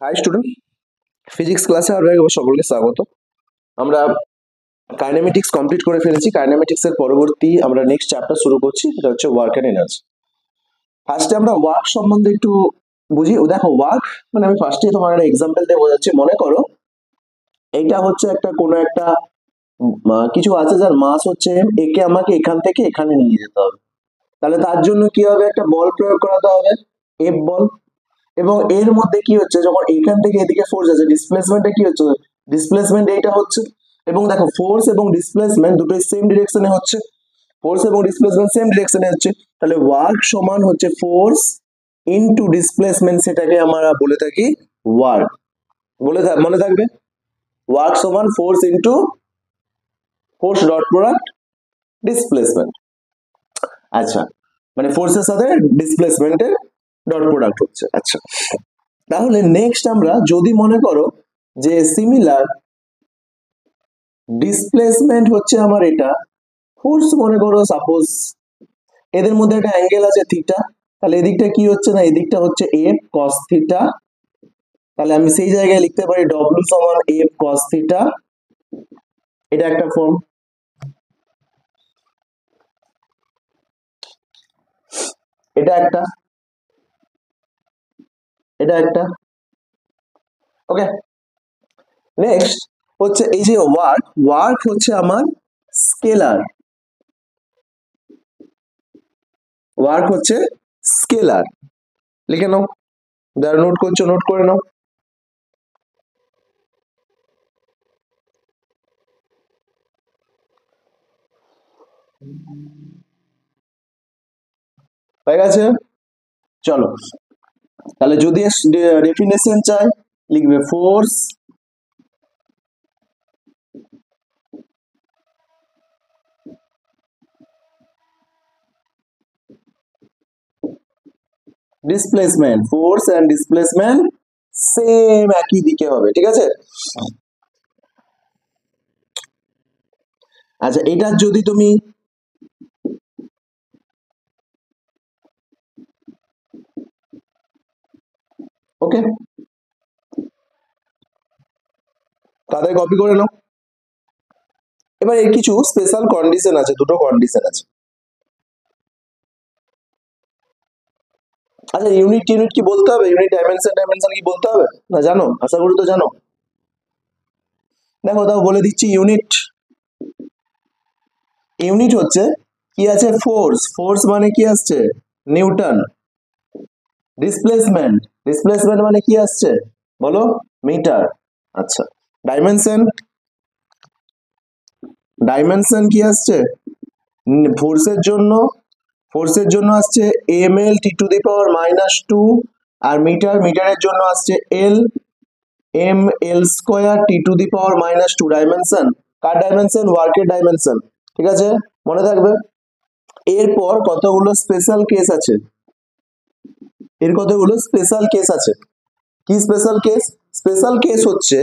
High student, physics ক্লাসে আরো একবার সকলকে স্বাগত। আমরা কাইনেমেটিক্স কমপ্লিট করে ফেলেছি। কাইনেমেটিক্স এর পরবর্তী আমরা নেক্সট চ্যাপ্টার শুরু করছি, এটা হচ্ছে ওয়ার্ক এন্ড এনার্জি। ফার্স্টে আমরা ওয়ার্ক সম্বন্ধে একটু বুঝি। দেখো, ওয়ার্ক মানে আমি ফার্স্টে তোমার একটা এক্সাম্পল দিয়ে বোঝাচ্ছি। মনে করো এইটা হচ্ছে একটা কোনো একটা কিছু আছে যার মাস হচ্ছে একে আমাকে এখান থেকে এখানে নিয়ে যেতে হবে। তাহলে তার জন্য কি হবে, একটা বল প্রয়োগ করাতে হবে, এফ বল। এবং এর মধ্যে কি হচ্ছে, যখন এখান থেকে এদিকে ফোর্স আছে, ডিসপ্লেসমেন্টে কি হচ্ছে, ডিসপ্লেসমেন্ট এইটা হচ্ছে। এবং দেখো, ফোর্স এবং ডিসপ্লেসমেন্ট দুটোই সেম ডিরেকশনে হচ্ছে, ফোর্স এবং ডিসপ্লেসমেন্ট সেম ডিরেকশনে হচ্ছে। তাহলে ওয়ার্ক সমান হচ্ছে ফোর্স ইনটু ডিসপ্লেসমেন্ট, সেটাকে আমরা বলে থাকি ওয়ার্ক। মনে থাকবে, ওয়ার্ক সমান force into force dot product displacement. আচ্ছা, মানে ফোর্সের সাথে ডিসপ্লেসমেন্টের ডট প্রোডাক্ট হচ্ছে। আচ্ছা, তাহলে নেক্সট আমরা যদি মনে করো যে সিমিলার ডিসপ্লেসমেন্ট হচ্ছে আমার এটা, ফোর্স মনে করো সাপোজ এদের মধ্যে একটা অ্যাঙ্গেল আছে থিটা, তাহলে এদিকটা কি হচ্ছে না, এদিকটা হচ্ছে এফ কস থিটা। তাহলে আমি সেই জায়গায় লিখতে পারি ডব্লিউ সমান এফ কস থিটা, এটা একটা ফর্ম। এটা একটা, এটা একটা। ওকে, নেক্সট হচ্ছে এই যে ওয়ার্ক, ওয়ার্ক হচ্ছে আমার স্কেলার, ওয়ার্ক হচ্ছে স্কেলার। লিখে নাও, যারা নোট করছো নোট করে নাও। হয়ে গেছে, চলো তাহলে যদি ডেফিনেশন চাই লিখবে force displacement, force and displacement same একই দিকে হবে, ঠিক আছে। আচ্ছা, এটা যদি তুমি ওকে তাদের কপি করে নাও। এবার এর কিছু স্পেশাল কন্ডিশন আছে, দুটো কন্ডিশন আছে। আচ্ছা, ইউনিট ইউনিট কি বলতে হবে, ইউনিট ডাইমেনশন ডাইমেনশন কি বলতে হবে না, জানো? আশা করি তো জানো। দেখো, তাও বলে দিচ্ছি। ইউনিট, ইউনিট হচ্ছে কি আছে, ফোর্স, ফোর্স মানে কি আসছে নিউটন। ডিসপ্লেসমেন্ট, ডিসপ্লেসমেন্ট মানে কি আসছে বলো, মিটার। আচ্ছা, ডাইমেনশন, ডাইমেনশন কি আসছে ফোর্সের জন্য, ফোর্সের জন্য আসছে M L T to the power -2, আর মিটার, মিটারের জন্য আসছে L M L square T to the power -2। Dimension কার ডাইমেনশন, ওয়ার্কের ডাইমেনশন, ঠিক আছে, মনে থাকবে। এরপর কতগুলো স্পেশাল কেস আছে, এর কতগুলো স্পেশাল কেস আছে। কি স্পেশাল কেস, স্পেশাল কেস হচ্ছে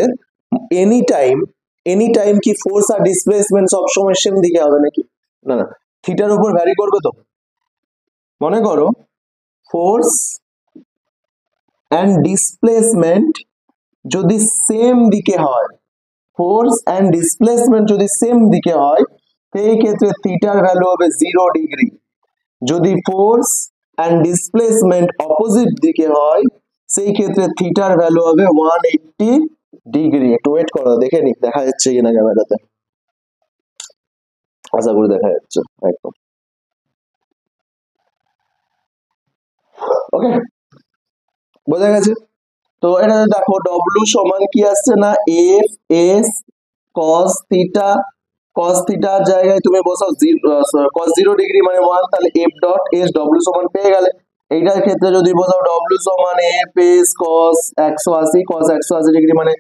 এনি টাইম, এনি টাইম কি ফোর্স আর ডিসপ্লেসমেন্ট সবসময় সেম দিকে হবে নাকি, না না, থিটার উপর ভ্যারি করবে তো। মনে করো ফোর্স অ্যান্ড ডিসপ্লেসমেন্ট যদি সেম দিকে হয়, ফোর্স অ্যান্ড ডিসপ্লেসমেন্ট যদি সেম দিকে হয়, সেই ক্ষেত্রে থিটার ভ্যালু হবে 0 ডিগ্রি। যদি ফোর্স অ্যান্ড ডিসপ্লেসমেন্ট অপোজিট দিকে হয়, সেই ক্ষেত্রে থিটার ভ্যালু হবে 180 ডিগ্রি। একটু ওয়েট করো, দেখে নি দেখা যাচ্ছে কিনা ক্যামেরাতে, আশা করি দেখা যাচ্ছে একদম। ওকে, বোঝা গেছে। তো এটা দেখো, ডব্লিউ সমান কি আসছে না, এফ এস কস থিটা, কস থিটার জায়গায় তুমি বসাও কস 0 ডিগ্রি মানে 1, তাহলে এফ ডট এস ডব্লিউ সমান পেয়ে গেলে। এইটার ক্ষেত্রে যদি বসাও ডব্লিউ সমান এফ এস কস 180, কস 180 ডিগ্রি মানে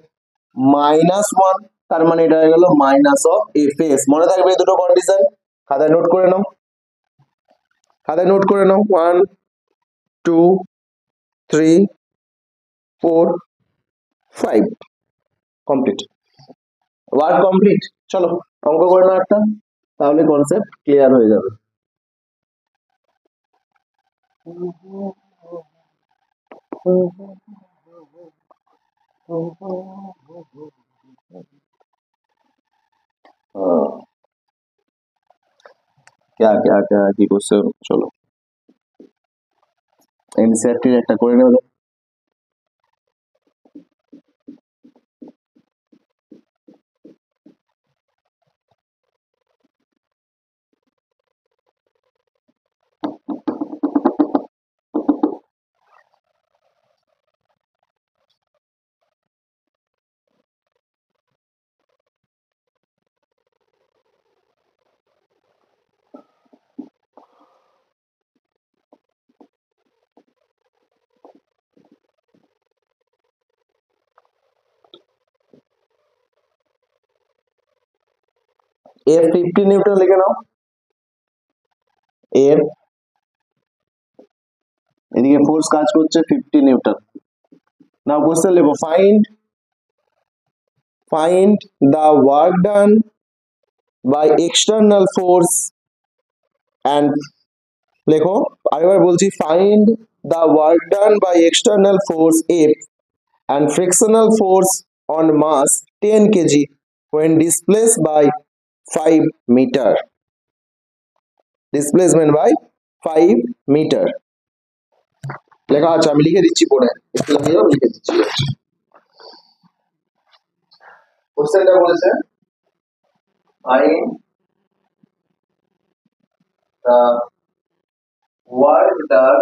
-1, তার মানে এটা হয়ে গেল মাইনাস অফ এফ এস। মনে থাকবে এই দুটো কন্ডিশন, খাতায় নোট করে নাও, খাতায় নোট করে নাও। 1 2 3 4 5, কমপ্লিট, ওয়ার্ক কমপ্লিট। চলো অঙ্ক করে নাও একটা, তাহলে কনসেপ্ট ক্লিয়ার হয়ে যাবে। क्या क्या क्या কি করছে চলো এনসিআরটি একটা করে নেব এর 50 নিউটন লিখে নাও এর এদিকে ফোর্স কাজ করছে 50 নিউটন নাও কোশ্চেন লিখো find the work done by external force and লেখো আরেকবার বলছি find the work done by external force F and frictional force on mass 10 kg when displaced by 5 meter displacement by 5 meter লেখা আছে আমি লিখে দিচ্ছি পড়ে একটু লাগিয়ে দাও, লিখে দিচ্ছি কোশ্চেনটা বলেছে find the work done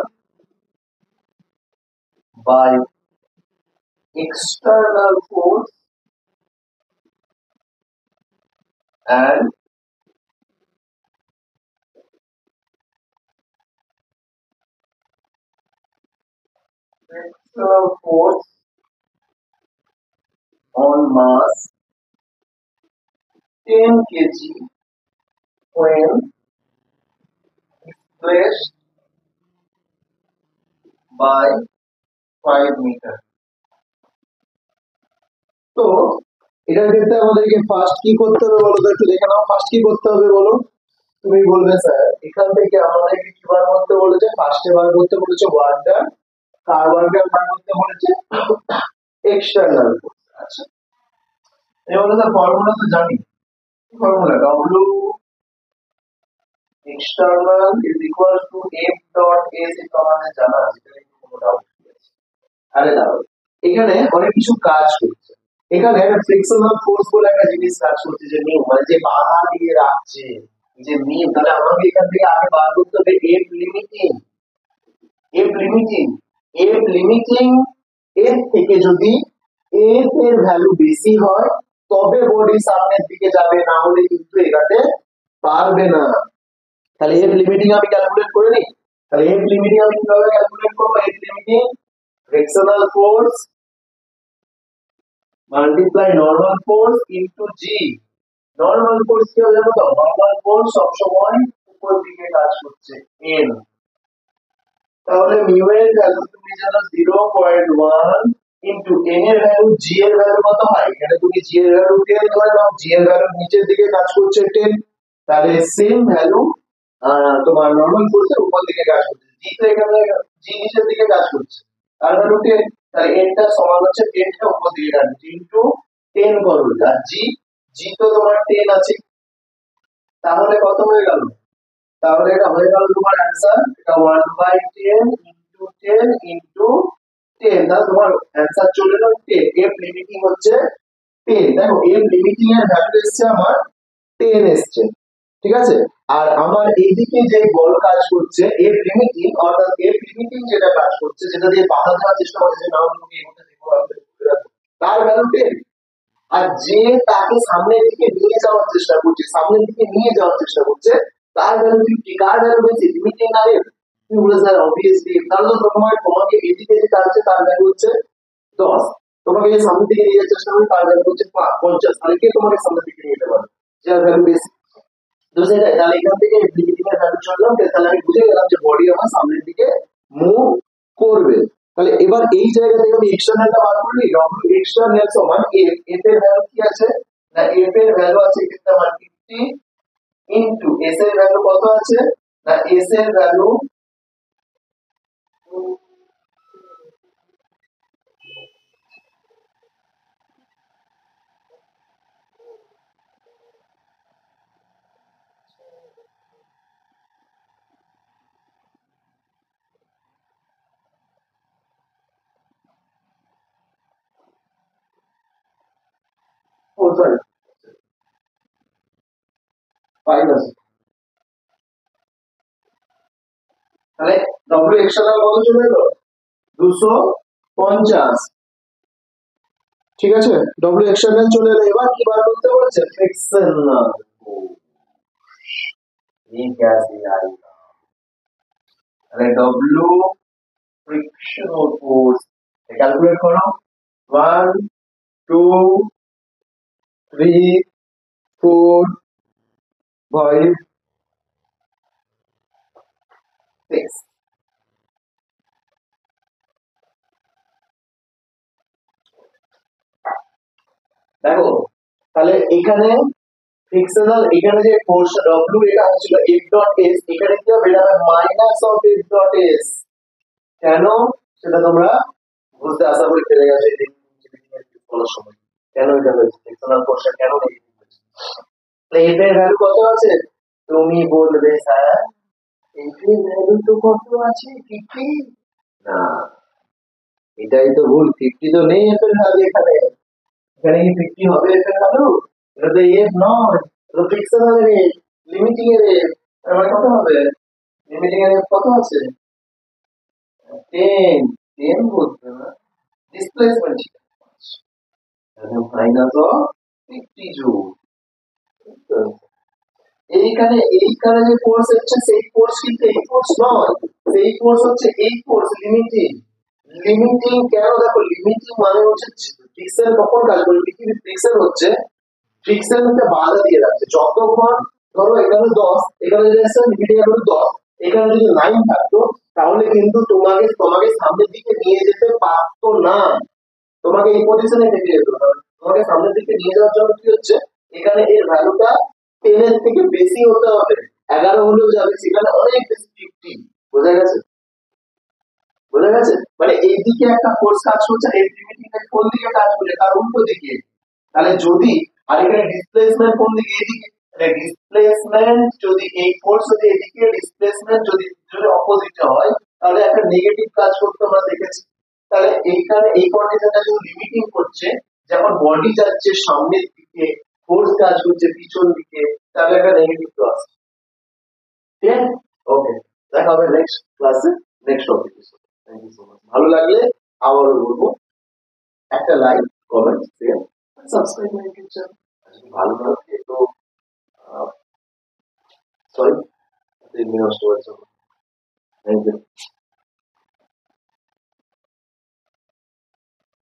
by external force and frictional force on mass 10 kg when displaced by 5 meter তো এটা দেখতে আমাদেরকে ফার্স্ট কি করতে হবে বলো তো একটু দেখে নাও ফার্স্ট কি করতে হবে বলো তুমি বলবে স্যার এখান থেকে আমাদেরকে কি বার করতে বলেছে ফার্স্টে বার করতে বলেছে ওয়ার্ক ডান কার ওয়ার্ক ডান বার করতে বলেছে এক্সটার্নাল ফোর্স আচ্ছা এই বলে স্যার ফর্মুলা তো জানি formula W external is equal to F dot S এটা আমাদের জানা আছে এটা নিয়ে কোনো ডাউট নেই আরে দাও এখানে অনেক কিছু কাজ করছে এখানে একটা ফ্রিকশনাল ফোর্স বলে একটা জিনিস কাজ করছে যে নিউ মানে যে বাধা দিয়ে রাখছে যে নিউ তাহলে আমাকে এখান থেকে আগে বার করতে হবে এফ লিমিটিং এর থেকে যদি এফ এর ভ্যালু বেশি হয় তবে বডি সামনের দিকে যাবে না হলে কিন্তু এগাতে পারবে না তাহলে এফ লিমিটিং আমি ক্যালকুলেট করে নিই তাহলে এফ লিমিটিং আমি কিভাবে ক্যালকুলেট করব F limiting frictional force multiply normal force into G normal force কি হবে জানো তো নরমাল ফোর্স সব সময় উপর দিকে কাজ করছে এন তাহলে মিউ এর ভ্যালু তুমি জানো 0.1 ইনটু n এর ভ্যালু g এর ভ্যালু কত হয় এখানে তুমি g এর ভ্যালু 10 ধরে নাও g এর ভ্যালু নিচের দিকে কাজ করছে 10 তাহলে সেম ভ্যালু তোমার নরমাল ফোর্সের উপর দিকে কাজ করছে g তো এখানে g নিচের দিকে কাজ করছে তার ভ্যালু 10 তাহলে n টা সমান হচ্ছে 10 টা উপর দিকে কাজ করছে ইনটু 10 করো আর g তো তোমার 10 আছে তাহলে কত হয়ে গেল তাহলে এটা হয়ে গেল তোমার অ্যানসার এটা 1/10 ইনটু 10 ইনটু 10 তাহলে তোমার অ্যানসার চলে এলো 10 এফ লিমিটিং হচ্ছে 10 দেখো এফ লিমিটিং এর ভ্যালু এসেছে আমার 10 এসেছে ঠিক আছে আর আমার এইদিকে যে বল কাজ করছে এফ লিমিটিং অর্থাৎ এফ লিমিটিং যেটা কাজ করছে যেটা দিয়ে বাধা দেওয়ার চেষ্টা করছে না তুমি এই মধ্যে দেখো তার ভ্যালু 10 আর যে তাকে সামনের দিকে নিয়ে যাওয়ার চেষ্টা করছে সামনের দিকে নিয়ে যাওয়ার চেষ্টা করছে তার ভ্যালু 50 কার ভ্যালু বেশি লিমিটিং না এর তুমি বলে স্যার অবভিয়াসলি তাহলে তো তোমাকে এদিকে যে কাজ তার ভ্যালু হচ্ছে 10 তোমাকে যে সামনের দিকে নিয়ে যাওয়ার চেষ্টা করছে তার ভ্যালু হচ্ছে 50 তাহলে কে তোমাকে সামনের দিকে নিয়ে যেতে পারে যার ভ্যালু বেশি তো সেটাই তাহলে এখান থেকে লিমিটিং এর ভ্যালু চললাম তাহলে আমি বুঝে গেলাম যে বডি আমার সামনের দিকে মুভ করবে তাহলে এবার এই জায়গা থেকে আমি এক্সটার্নালটা বার করলি ডব্লিউ এক্সটার্নাল সমান এফ এফ এর ভ্যালু কি আছে না এফ এর ভ্যালু আছে কিন্তু আমার 50 ইনটু এস এর ভ্যালু কত আছে না এস এর ভ্যালু সরি 5 আছে, তাহলে ডব্লিউ এক্সটার্নাল কত চলে এলো 250। ঠিক আছে, ডব্লিউ এক্সটার্নাল চলে এলো। এবার কি বার করতে বলেছে? ফ্রিকশনাল ये कैसे आएगा? अरे डब्ल्यू फ्रिक्शनल फोर्स कैलकुलेट करो 1 2 3 4 5 6। দেখো তাহলে এখানে ফ্রিকশনাল, এখানে যে ফোর্স ডব্লিউ এটা হচ্ছিল এফ ডট এস, এখানে কি হবে? এটা minus of F dot S. কেন সেটা তোমরা বুঝতে আশা করি পেরে গেছো এই বলার সময়। কেন এটা হয়েছে? ফ্রিকশনাল ফোর্সটা কেন নেগেটিভ হয়েছে? এফ এর ভ্যালু কত আছে? তুমি বলবে স্যার এফ এর ভ্যালু তো কত আছে? 50 না, এটাই তো ভুল। 50 তো নেই এফ এর ভ্যালু এখানে। এখানে কি 50 হবে এফ এর ভ্যালু? এটা তো এফ নয়, এটা ফ্রিকশনাল এর, লিমিটিং এর। আমার কত হবে? লিমিটিং এর কত আছে? 10 10 বলতে না, ডিসপ্লেসমেন্ট ঠিক আছে, মাইনাস অফ 50 জুল। এইখানে যে ফোর্স হচ্ছে সেই ফোর্স কিন্তু এই ফোর্স নয়, সেই ফোর্স হচ্ছে এই ফোর্স লিমিটিং। লিমিটিং কেন? দেখো লিমিটিং মানে হচ্ছে ফ্রিকশন কখন কাজ করে? পৃথিবীর ফ্রিকশন হচ্ছে, ফ্রিকশনকে বাধা দিয়ে রাখছে যতক্ষণ। ধরো এখানে 10, এখানে যদি আসছে লিমিটিং এর ভ্যালু 10, এখানে যদি 9 থাকতো তাহলে কিন্তু তোমাকে তোমাকে সামনের দিকে নিয়ে যেতে পারতো না, তোমাকে এই পজিশনে থেকে যেত। তোমাকে সামনের দিকে নিয়ে যাওয়ার জন্য কি হচ্ছে? এখানে এর ভ্যালুটা 10 এর থেকে বেশি হতে হবে, 11 হলেও যাবে, সেখানে অনেক বেশি 50। বোঝা গেছে? বোঝা গেছে? মানে এইদিকে একটা ফোর্স কাজ করছে, এই লিমিটিং এর কোন দিকে কাজ করছে? তার উল্টো দিকে। তাহলে যদি, আর এখানে ডিসপ্লেসমেন্ট কোন দিকে? এদিকে। ডিসপ্লেসমেন্ট যদি এই ফোর্স যদি এদিকে, ডিসপ্লেসমেন্ট যদি যদি অপোজিটে হয় তাহলে একটা নেগেটিভ কাজ করতে আমরা দেখেছি। তাহলে এইখানে এই কন্ডিশনটা যদি লিমিটিং করছে, যখন বডি যাচ্ছে সামনের দিকে, ফোর্স কাজ করছে পিছন দিকে, তাহলে একটা নেগেটিভ তো আসে। ঠিক আছে? ওকে, দেখা হবে নেক্সট ক্লাসে next topic. Thank you so much. ভালো লাগলে আবারও বলবো একটা like, comment, share, subscribe my YouTube channel. ভালো না লাগে তো সরি, 3 মিনিট নষ্ট করার জন্য। Thank you.